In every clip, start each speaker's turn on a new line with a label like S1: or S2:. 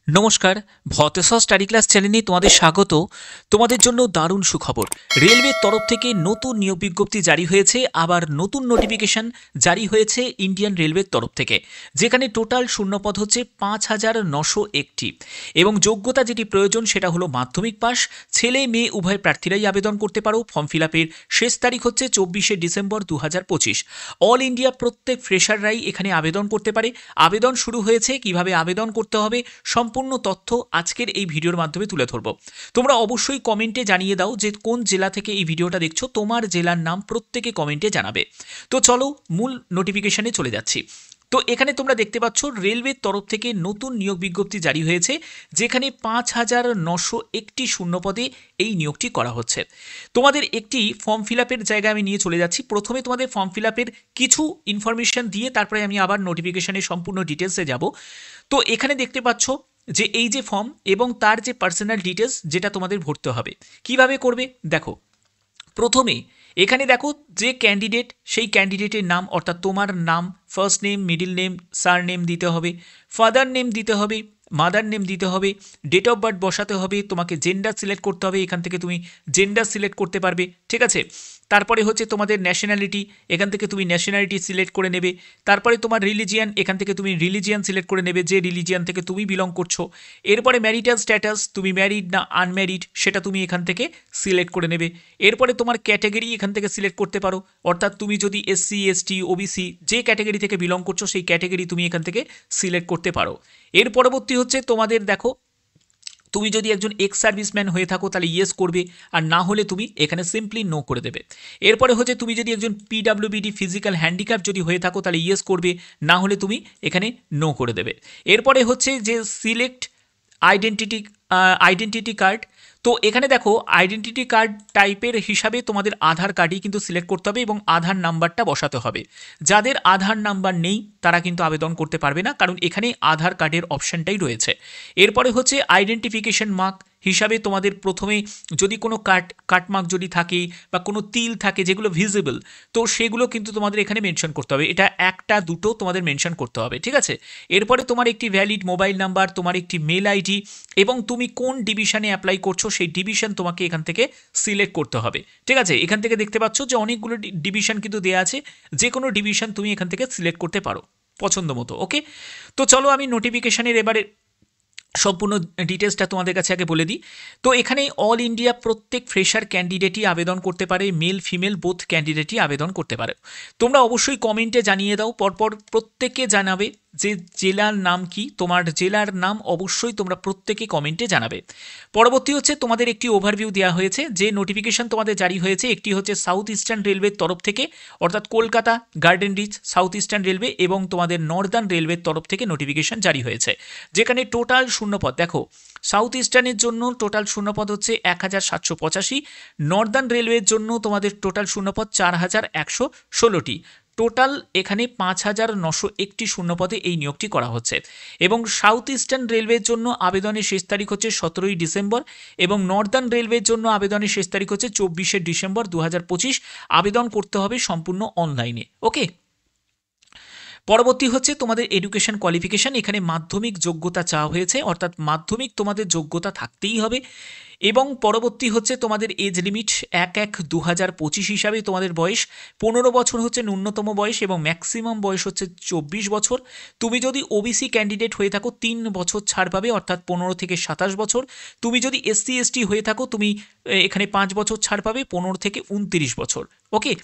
S1: নমস্কার, ভতেশ্বর study class চ্যানেলে তোমাদের স্বাগত। তোমাদের জন্য দারুণ সুখবর। রেলওয়ের তরফ থেকে নতুন নিয়োগ বিজ্ঞপ্তি জারি হয়েছে, আবার নতুন নোটিফিকেশন জারি হয়েছে ইন্ডিয়ান রেলওয়ের তরফ থেকে, যেখানে টোটাল শূন্যপদ হচ্ছে ৫,৯০১টি এবং যোগ্যতা যেটি প্রয়োজন সেটা হলো মাধ্যমিক পাস। ছেলে মেয়ে উভয় প্রার্থীরাই আবেদন করতে পারো। ফর্ম ফিল আপের শেষ তারিখ হচ্ছে ২৪শে ডিসেম্বর ২০২৫। অল ইন্ডিয়া প্রত্যেক ফ্রেশাররাই এখানে আবেদন করতে পারে। আবেদন শুরু হয়েছে, কিভাবে আবেদন করতে হবে সম্পূর্ণ তথ্য আজকের এই ভিডিওর মাধ্যমে তুলে ধরব। তোমরা অবশ্যই কমেন্টে জানিয়ে দাও যে কোন জেলা থেকে এই ভিডিওটা দেখছো, তোমার জেলার নাম প্রত্যেকে কমেন্টে জানাবে। তো চলো মূল নোটিফিকেশনে চলে যাচ্ছি। তো এখানে তোমরা দেখতে পাচ্ছ রেলওয়ের তরফ থেকে নতুন নিয়োগ বিজ্ঞপ্তি জারি হয়েছে, যেখানে ৫,৯০১টি শূন্যপদে এই নিয়োগটি করা হচ্ছে। তোমাদের একটি ফর্ম ফিল আপের জায়গায় আমি নিয়ে চলে যাচ্ছি। প্রথমে তোমাদের ফর্ম ফিল আপের কিছু ইনফরমেশন দিয়ে তারপরে আমি আবার নোটিফিকেশনের সম্পূর্ণ ডিটেলসে যাব। তো এখানে দেখতে পাচ্ছ যে এই যে ফর্ম এবং তার যে পার্সোনাল ডিটেলস যেটা তোমাদের ভরতে হবে। কিভাবে করবে দেখো, প্রথমে এখানে দেখো যে ক্যান্ডিডেট, সেই ক্যান্ডিডেটের নাম অর্থাৎ তোমার নাম, ফার্স্ট নেম, মিডিল নেম, সার নেম দিতে হবে, ফাদার নেম দিতে হবে, মাদার নেম দিতে হবে, ডেট অফ বার্থ বসাতে হবে, তোমাকে জেন্ডার সিলেক্ট করতে হবে, এখান থেকে তুমি জেন্ডার সিলেক্ট করতে পারবে, ঠিক আছে। তারপরে হচ্ছে তোমাদের ন্যাশনালিটি, এখান থেকে তুমি ন্যাশনালিটি সিলেক্ট করে নেবে। তারপরে তোমার রিলিজিয়ান, এখান থেকে তুমি রিলিজিয়ান সিলেক্ট করে নেবে, যে রিলিজিয়ান থেকে তুমি বিলং করছো। এরপরে ম্যারিটাল স্ট্যাটাস, তুমি ম্যারিড না আনম্যারিড সেটা তুমি এখান থেকে সিলেক্ট করে নেবে। এরপরে তোমার ক্যাটাগরি এখান থেকে সিলেক্ট করতে পারো, অর্থাৎ তুমি যদি এসসি, এসটি, ওবিসি যে ক্যাটাগরি থেকে বিলং করছো সেই ক্যাটাগরি তুমি এখান থেকে সিলেক্ট করতে পারো। এর পরবর্তী হচ্ছে তোমাদের দেখো, তুমি যদি একজন এক্স সার্ভিসম্যান হয়ে থাকো তাহলে ইয়েস করবে, আর না হলে তুমি এখানে সিম্পলি নো করে দেবে। এরপরে হচ্ছে তুমি যদি একজন পিডাব্লিউবিডি ফিজিক্যাল হ্যান্ডিক্যাপ যদি হয়ে থাকো তাহলে ইয়েস করবে, না হলে তুমি এখানে নো করে দেবে। এরপরে হচ্ছে যে সিলেক্ট আইডেন্টিটি কার্ড। তো এখানে দেখো আইডেন্টিটি কার্ড টাইপের হিসাবে তোমাদের আধার কার্ডই কিন্তু সিলেক্ট করতে হবে এবং আধার নাম্বারটা বসাতে হবে। যাদের আধার নাম্বার নেই তারা কিন্তু আবেদন করতে পারবে না, কারণ এখানে আধার কার্ডের অপশানটাই রয়েছে। এরপরে হচ্ছে আইডেন্টিফিকেশন মার্ক হিসাবে তোমাদের প্রথমে যদি কোনো কাটমার্ক যদি থাকে বা কোনো তিল থাকে যেগুলো ভিজিবল, তো সেগুলো কিন্তু তোমাদের এখানে মেনশন করতে হবে। এটা একটা দুটো তোমাদের মেনশন করতে হবে, ঠিক আছে। এরপরে তোমার একটি ভ্যালিড মোবাইল নাম্বার, তোমার একটি মেল আইডি এবং তুমি কোন ডিভিশনে অ্যাপ্লাই করছো সেই ডিভিশন তোমাকে এখান থেকে সিলেক্ট করতে হবে, ঠিক আছে। এখান থেকে দেখতে পাচ্ছ যে অনেকগুলো ডিভিশন কিন্তু দেওয়া আছে, যে কোনো ডিভিশন তুমি এখান থেকে সিলেক্ট করতে পারো পছন্দ মতো। ওকে, তো চলো আমি নোটিফিকেশনের এবারে সম্পূর্ণ ডিটেলসটা তোমাদের কাছে আগে বলে দিই। তো এখানে অল ইন্ডিয়া প্রত্যেক ফ্রেশার ক্যান্ডিডেটই আবেদন করতে পারে, মেল ফিমেল বোথ ক্যান্ডিডেটই আবেদন করতে পারে। তোমরা অবশ্যই কমেন্টে জানিয়ে দাও, পরপর প্রত্যেকে জানাবে যে জেলার নাম কি, তোমার জেলার নাম অবশ্যই তোমরা প্রত্যেকে কমেন্টে জানাবে। পরবর্তী হচ্ছে তোমাদের একটি ওভারভিউ দেওয়া হয়েছে, যে নোটিফিকেশন তোমাদের জারি হয়েছে একটি হচ্ছে সাউথ ইস্টার্ন রেলওয়ের তরফ থেকে, অর্থাৎ Kolkata garden reach south eastern railway এবং তোমাদের নর্দার্ন রেলওয়ের তরফ থেকে নোটিফিকেশন জারি হয়েছে, যেখানে টোটাল শূন্যপদ দেখো সাউথ ইস্টার্নের জন্য টোটাল শূন্যপদ হচ্ছে ১,৭৮৫, নর্দার্ন রেলওয়ের জন্য তোমাদের টোটাল শূন্যপদ ৪,১১৬টি। টোটাল এখানে ৫,৯০১টি শূন্যপদে এই নিয়োগটি করা হচ্ছে এবং সাউথ ইস্টার্ন রেলওয়ের জন্য আবেদনের শেষ তারিখ হচ্ছে ১৭ই ডিসেম্বর এবং নর্দার্ন রেলওয়ের জন্য আবেদনের শেষ তারিখ হচ্ছে ২৪শে ডিসেম্বর ২০২৫। আবেদন করতে হবে সম্পূর্ণ অনলাইনে। ওকে, পরবর্তী হচ্ছে তোমাদের এডুকেশন কোয়ালিফিকেশান। এখানে মাধ্যমিক যোগ্যতা চাওয়া হয়েছে, অর্থাৎ মাধ্যমিক তোমাদের যোগ্যতা থাকতেই হবে। এবং পরবর্তী হচ্ছে তোমাদের এজ লিমিট ১/১/২০২৫ হিসাবে তোমাদের বয়স ১৫ বছর হচ্ছে ন্যূনতম বয়স এবং ম্যাক্সিমাম বয়স হচ্ছে ২৪ বছর। তুমি যদি ওবিসি ক্যান্ডিডেট হয়ে থাকো ৩ বছর ছাড় পাবে, অর্থাৎ ১৫ থেকে ২৭ বছর। তুমি যদি এসসি এসটি হয়ে থাকো তুমি এখানে ৫ বছর ছাড় পাবে, ১৫ থেকে ২৯ বছর। ওকে,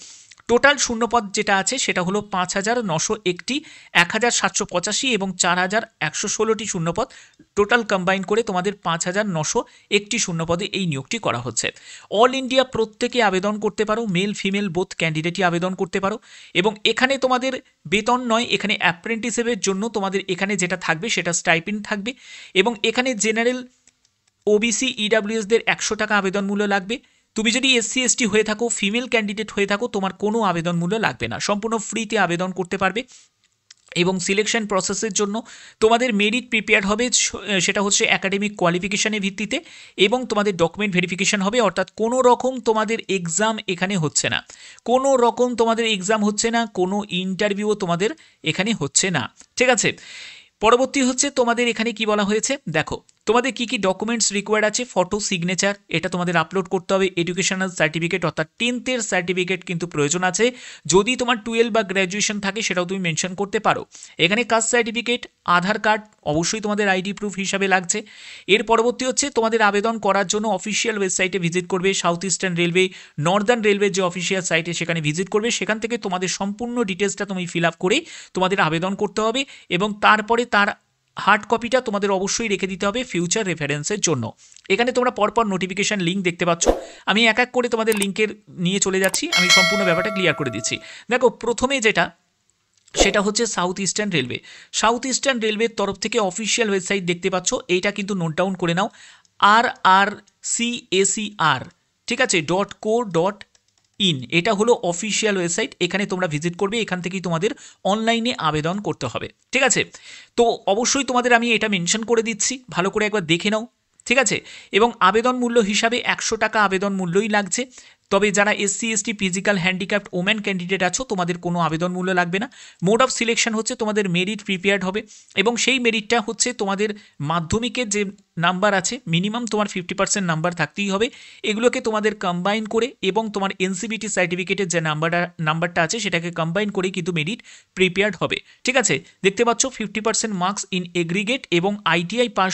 S1: টোটাল শূন্যপদ যেটা আছে সেটা হলো ৫,৯০১টি, ১,৭৮৫ এবং ৪,১১৬টি শূন্যপদ টোটাল কম্বাইন করে তোমাদের ৫,৯০১টি শূন্যপদে এই নিয়োগটি করা হচ্ছে। অল ইন্ডিয়া প্রত্যেকে আবেদন করতে পারো, মেল ফিমেল বোথ ক্যান্ডিডেটই আবেদন করতে পারো। এবং এখানে তোমাদের বেতন নয়, এখানে অ্যাপ্রেন্টিসের জন্য তোমাদের এখানে যেটা থাকবে সেটা স্টাইপেন্ড থাকবে। এবং এখানে জেনারেল, ওবিসি, ইডাব্লিউএসদের ১০০ টাকা আবেদন মূল্য লাগবে। তুমি যদি এসসি এসটি হয়ে থাকো, ফিমেল ক্যান্ডিডেট হয়ে থাকো, তোমার কোনো আবেদন মূল্য লাগবে না, সম্পূর্ণ ফ্রিতে আবেদন করতে পারবে। এবং সিলেকশন প্রসেসের জন্য তোমাদের মেরিট প্রিপেয়ার হবে, সেটা হচ্ছে একাডেমিক কোয়ালিফিকেশানের ভিত্তিতে এবং তোমাদের ডকুমেন্ট ভেরিফিকেশান হবে, অর্থাৎ কোনো রকম তোমাদের এক্সাম এখানে হচ্ছে না, কোনো রকম তোমাদের এক্সাম হচ্ছে না, কোনো ইন্টারভিউও তোমাদের এখানে হচ্ছে না, ঠিক আছে। পরবর্তী হচ্ছে তোমাদের এখানে কি বলা হয়েছে, দেখো তোমাদের কি কি ডকুমেন্টস রিকোয়ার্ড আছে, ফটো, সিগনেচার, এটা তোমাদের আপলোড করতে হবে। এডুকেশনাল সার্টিফিকেট অর্থাৎ 10th-এর সার্টিফিকেট কিন্তু প্রয়োজন আছে। যদি তোমার 12 বা গ্র্যাজুয়েশন থাকে সেটাও তুমি মেনশন করতে পারো। এখানে কাস্ট সার্টিফিকেট, আধার কার্ড, অবশ্যই তোমাদের আইডি প্রুফ হিসাবে লাগছে। এর পরবর্তী হচ্ছে তোমাদের আবেদন করার জন্য অফিসিয়াল ওয়েবসাইটে ভিজিট করবে, সাউথ ইস্টার্ন রেলওয়ে, নর্দার্ন রেলওয়ের যে অফিসিয়াল সাইটে সেখানে ভিজিট করবে। সেখান থেকে তোমাদের সম্পূর্ণ ডিটেলসটা তুমি ফিল আপ করে তোমাদের আবেদন করতে হবে এবং তারপরে তার হার্ড কপিটা তোমাদের অবশ্যই রেখে দিতে হবে ফিউচার রেফারেন্সের জন্য। এখানে তোমরা পরপর নোটিফিকেশন লিঙ্ক দেখতে পাচ্ছ, আমি এক এক করে তোমাদের লিঙ্কের নিয়ে চলে যাচ্ছি, আমি সম্পূর্ণ ব্যাপারটা ক্লিয়ার করে দিচ্ছি। দেখো প্রথমে যেটা সেটা হচ্ছে south eastern railway. South eastern রেলওয়ের তরফ থেকে অফিসিয়াল ওয়েবসাইট দেখতে পাচ্ছ, এইটা কিন্তু নোট ডাউন করে নাও, RRCACR, ঠিক আছে, .co.in, এটা হলো অফিসিয়াল ওয়েবসাইট। এখানে তোমরা ভিজিট করবে, এখান থেকেই তোমাদের অনলাইনে আবেদন করতে হবে, ঠিক আছে। তো অবশ্যই তোমাদের আমি এটা মেনশন করে দিচ্ছি, ভালো করে একবার দেখে নাও, ঠিক আছে। এবং আবেদন মূল্য হিসাবে 100 টাকা আবেদন মূল্যই লাগছে। তবে যারা SC ST physical handicapped women candidate আছো তোমাদের কোনো আবেদন মূল্য লাগবে না। মোড অফ সিলেকশন হচ্ছে তোমাদের মেরিট প্রিপেয়ার্ড হবে এবং সেই মেরিটটা হচ্ছে তোমাদের মাধ্যমিকের যে নাম্বার আছে, মিনিমাম তোমার 50% নাম্বার থাকতেই হবে। এগুলোকে তোমাদের কম্বাইন করে এবং তোমার NCBT সার্টিফিকেটের যে নাম্বারটা আছে সেটাকে কম্বাইন করে কিন্তু মেরিট প্রিপেয়ার্ড হবে, ঠিক আছে। দেখতে পাচ্ছ 50% মার্কস ইন এগ্রিগেট এবং ITI পাস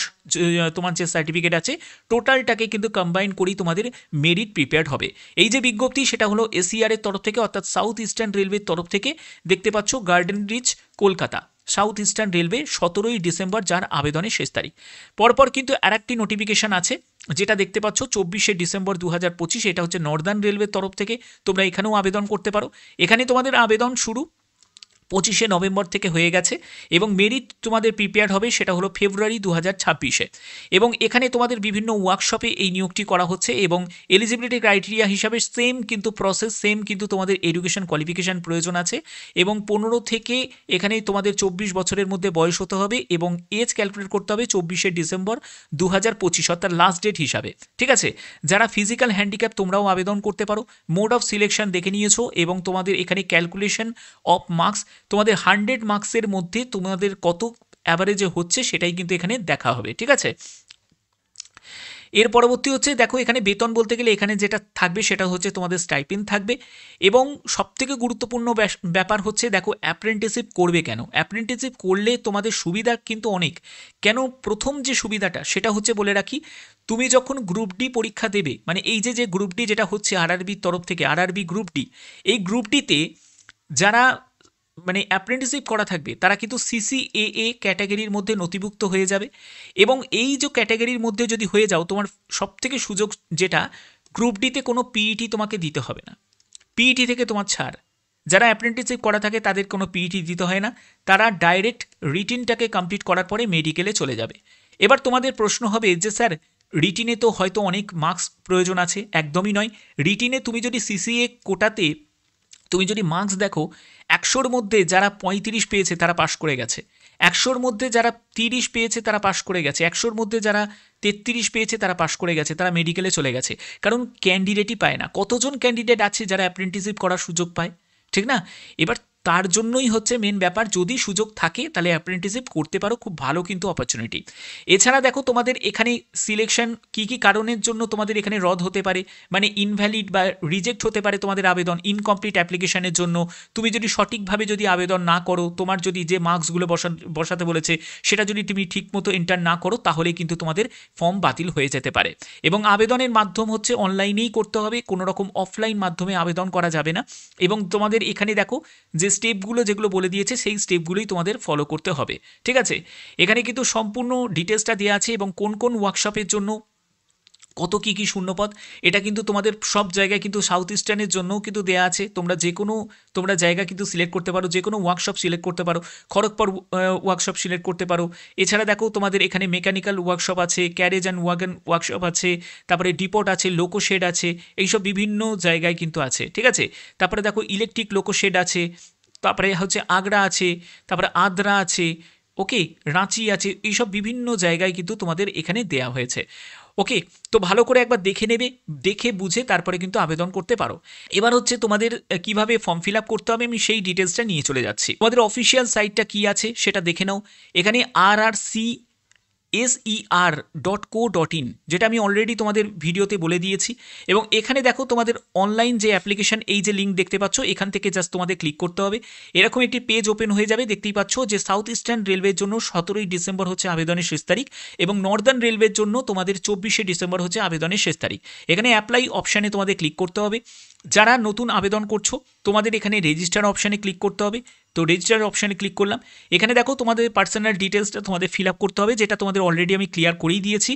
S1: তোমার যে সার্টিফিকেট আছে টোটালটাকে কিন্তু কম্বাইন করেই তোমাদের মেরিট প্রিপেয়ার্ড হবে। এই যে বিজ্ঞপ্তি সেটা হলো SER এর তরফ থেকে অর্থাৎ সাউথ ইস্টার্ন রেলওয়ের তরফ থেকে। দেখতে পাচ্ছ Garden Reach, Kolkata, South eastern Railway, 17ই ডিসেম্বর যার আবেদনের শেষ তারিখ। পরপর কিন্তু আরেকটি নোটিফিকেশান আছে যেটা দেখতে পাচ্ছ 24শে ডিসেম্বর 2025, এটা হচ্ছে নর্দার্ন রেলওয়ের তরফ থেকে। তোমরা এখানেও আবেদন করতে পারো। এখানে তোমাদের আবেদন শুরু 25শে নভেম্বর থেকে হয়ে গেছে এবং মেরিট তোমাদের প্রিপেয়ার হবে সেটা হলো ফেব্রুয়ারি 2026-এ। এবং এখানে তোমাদের বিভিন্ন ওয়ার্কশপে এই নিয়োগটি করা হচ্ছে এবং এলিজিবিলিটি ক্রাইটেরিয়া হিসাবে সেম কিন্তু প্রসেস, সেম কিন্তু তোমাদের এডুকেশন কোয়ালিফিকেশান প্রয়োজন আছে এবং 15 থেকে এখানে তোমাদের 24 বছরের মধ্যে বয়স হতে হবে এবং এজ ক্যালকুলেট করতে হবে 24শে ডিসেম্বর 2025 অর্থাৎ লাস্ট ডেট হিসাবে, ঠিক আছে। যারা ফিজিক্যাল হ্যান্ডিক্যাপ তোমরাও আবেদন করতে পারো। মোড অফ সিলেকশন দেখে নিয়েছো এবং তোমাদের এখানে ক্যালকুলেশন অফ মার্কস, তোমাদের 100 মার্কসের মধ্যে তোমাদের কত অ্যাভারেজে হচ্ছে সেটাই কিন্তু এখানে দেখা হবে, ঠিক আছে। এর পরবর্তী হচ্ছে দেখো এখানে বেতন বলতে গেলে এখানে যেটা থাকবে সেটা হচ্ছে তোমাদের স্টাইপেন্ড থাকবে এবং সবথেকে গুরুত্বপূর্ণ ব্যাপার হচ্ছে দেখো অ্যাপ্রেন্টিসশিপ করবে কেন। অ্যাপ্রেন্টিসশিপ করলে তোমাদের সুবিধা কিন্তু অনেক। কেন, প্রথম যে সুবিধাটা সেটা হচ্ছে বলে রাখি, তুমি যখন গ্রুপ ডি পরীক্ষা দেবে, মানে এই যে গ্রুপ ডি যেটা হচ্ছে RRBর তরফ থেকে, RRB গ্রুপ ডি, এই গ্রুপ ডিতে যারা মানে অ্যাপ্রেন্টিসশিপ করা থাকবে তারা কিন্তু CCAA ক্যাটাগরির মধ্যে নথিভুক্ত হয়ে যাবে এবং এই যে ক্যাটাগরির মধ্যে যদি হয়ে যাও তোমার সবথেকে সুযোগ যেটা, গ্রুপ ডিতে কোনো PET তোমাকে দিতে হবে না, PET থেকে তোমার ছাড়। যারা অ্যাপ্রেন্টিসশিপ করা থাকে তাদের কোনো PET দিতে হয় না, তারা ডাইরেক্ট রিটিনটাকে কমপ্লিট করার পরে মেডিকেলে চলে যাবে। এবার তোমাদের প্রশ্ন হবে যে স্যার রিটিনে তো হয়তো অনেক মার্কস প্রয়োজন আছে। একদমই নয়, রিটিনে তুমি যদি CCA কোটাতে তুমি যদি মার্কস দেখো, 100-র মধ্যে যারা 35 পেয়েছে তারা পাশ করে গেছে, 100-র মধ্যে যারা 30 পেয়েছে তারা পাশ করে গেছে, 100-র মধ্যে যারা 33 পেয়েছে তারা পাশ করে গেছে, তারা মেডিকেলে চলে গেছে। কারণ ক্যান্ডিডেটই পায় না। কতজন ক্যান্ডিডেট আছে যারা অ্যাপ্রেন্টিসশিপ করার সুযোগ পায়, ঠিক না। এবার তার জন্যই হচ্ছে মেন ব্যাপার, যদি সুযোগ থাকে তাহলে অ্যাপ্রেন্টিসশিপ করতে পারো, খুব ভালো কিন্তু অপরচুনিটি। এছাড়া দেখো তোমাদের এখানে সিলেকশন কী কী কারণের জন্য তোমাদের এখানে রদ হতে পারে, মানে ইনভ্যালিড বা রিজেক্ট হতে পারে তোমাদের আবেদন ইনকমপ্লিট অ্যাপ্লিকেশনের জন্য। তুমি যদি সঠিকভাবে যদি আবেদন না করো, তোমার যদি যে মার্কসগুলো বসাতে বলেছে সেটা যদি তুমি ঠিকমতো এন্টার না করো তাহলে কিন্তু তোমাদের ফর্ম বাতিল হয়ে যেতে পারে। এবং আবেদনের মাধ্যম হচ্ছে অনলাইনেই করতে হবে, কোনো রকম অফলাইন মাধ্যমে আবেদন করা যাবে না। এবং তোমাদের এখানে দেখো যে স্টেপগুলো যেগুলো বলে দিয়েছে সেই স্টেপগুলোই তোমাদের ফলো করতে হবে, ঠিক আছে। এখানে কিন্তু সম্পূর্ণ ডিটেলসটা দেওয়া আছে এবং কোন কোন ওয়ার্কশপের জন্য কত কী কী শূন্যপদ, এটা কিন্তু তোমাদের সব জায়গায় কিন্তু সাউথ ইস্টার্নের জন্যও কিন্তু দেওয়া আছে। তোমরা যে কোনো জায়গা কিন্তু সিলেক্ট করতে পারো, যে কোনো ওয়ার্কশপ সিলেক্ট করতে পারো, খড়গপুর ওয়ার্কশপ সিলেক্ট করতে পারো। এছাড়া দেখো তোমাদের এখানে মেকানিক্যাল ওয়ার্কশপ আছে, ক্যারেজ অ্যান্ড ওয়াগন ওয়ার্কশপ আছে, তারপরে ডিপোট আছে, লোকো শেড আছে, এইসব বিভিন্ন জায়গায় কিন্তু আছে, ঠিক আছে। তারপরে দেখো ইলেকট্রিক লোকো শেড আছে, তারপরে হচ্ছে আগ্রা আছে, তারপরে আদ্রা আছে, ওকে, রাঁচি আছে, এইসব বিভিন্ন জায়গায় কিন্তু তোমাদের এখানে দেয়া হয়েছে। ওকে, তো ভালো করে একবার দেখে নেবে, দেখে বুঝে তারপরে কিন্তু আবেদন করতে পারো। এবার হচ্ছে তোমাদের কিভাবে ফর্ম ফিল আপ করতে হবে আমি সেই ডিটেলসটা নিয়ে চলে যাচ্ছি। তোমাদের অফিসিয়াল সাইটটা কি আছে সেটা দেখে নাও। এখানে rrcser.co.in, যেটা আমি অলরেডি তোমাদের ভিডিওতে বলে দিয়েছি। এবং এখানে দেখো তোমাদের অনলাইন যে অ্যাপ্লিকেশন, এই যে লিঙ্ক দেখতে পাচ্ছ, এখান থেকে জাস্ট তোমাদের ক্লিক করতে হবে। এরকম একটি পেজ ওপেন হয়ে যাবে। দেখতেই পাচ্ছ যে সাউথ ইস্টার্ন রেলওয়ের জন্য 17ই ডিসেম্বর হচ্ছে আবেদনের শেষ তারিখ, এবং নর্দার্ন রেলওয়ের জন্য তোমাদের 24শে ডিসেম্বর হচ্ছে আবেদনের শেষ তারিখ। এখানে অ্যাপ্লাই অপশানে তোমাদের ক্লিক করতে হবে। যারা নতুন আবেদন করছো তোমাদের এখানে রেজিস্টার অপশানে ক্লিক করতে হবে। তো রেজিস্টার অপশানে ক্লিক করলাম। এখানে দেখো তোমাদের পার্সোনাল ডিটেলসটা তোমাদের ফিল আপ করতে হবে, যেটা তোমাদের অলরেডি আমি ক্লিয়ার করেই দিয়েছি।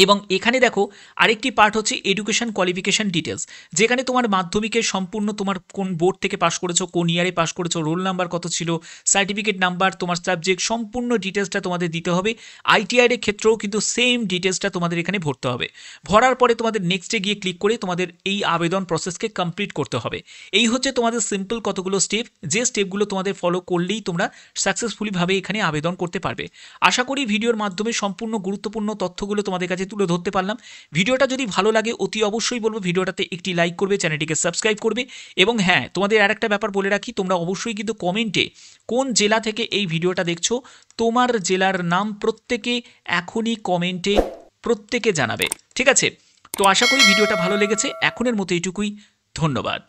S1: এবং এখানে দেখো আরেকটি পার্ট হচ্ছে এডুকেশন কোয়ালিফিকেশন ডিটেলস, যেখানে তোমার মাধ্যমিকের সম্পূর্ণ তোমার কোন বোর্ড থেকে পাস করেছো, কোন ইয়ারে পাস করেছো, রোল নাম্বার কত ছিল, সার্টিফিকেট নাম্বার, তোমার সাবজেক্ট, সম্পূর্ণ ডিটেলসটা তোমাদের দিতে হবে। আইটিআই এর ক্ষেত্রেও কিন্তু সেম ডিটেলসটা তোমাদের এখানে ভরতে হবে। ভরার পরে তোমাদের নেক্সটে গিয়ে ক্লিক করে তোমাদের এই আবেদন প্রসেসকে কমপ্লিট করতে হবে। এই হচ্ছে তোমাদের সিম্পল কতগুলো স্টেপ, যে স্টেপগুলো তোমাদের ফলো করলেই তোমরা সাকসেসফুলিভাবে এখানে আবেদন করতে পারবে। আশা করি ভিডিওর মাধ্যমে সম্পূর্ণ গুরুত্বপূর্ণ তথ্যগুলো তোমাদের কাছে তুলে ধরতে পারলাম। ভিডিওটা যদি ভালো লাগে অতি অবশ্যই বলবো ভিডিওটাতে একটি লাইক করবে, চ্যানেলটিকে সাবস্ক্রাইব করবে। এবং হ্যাঁ, তোমাদের আরেকটা ব্যাপার বলে রাখি, তোমরা অবশ্যই কিন্তু কমেন্টে কোন জেলা থেকে এই ভিডিওটা দেখছো তোমার জেলার নাম প্রত্যেকে এখনই কমেন্টে প্রত্যেকে জানাবে, ঠিক আছে? তো আশা করি ভিডিওটা ভালো লেগেছে। এখনের মতো এইটুকুই, ধন্যবাদ।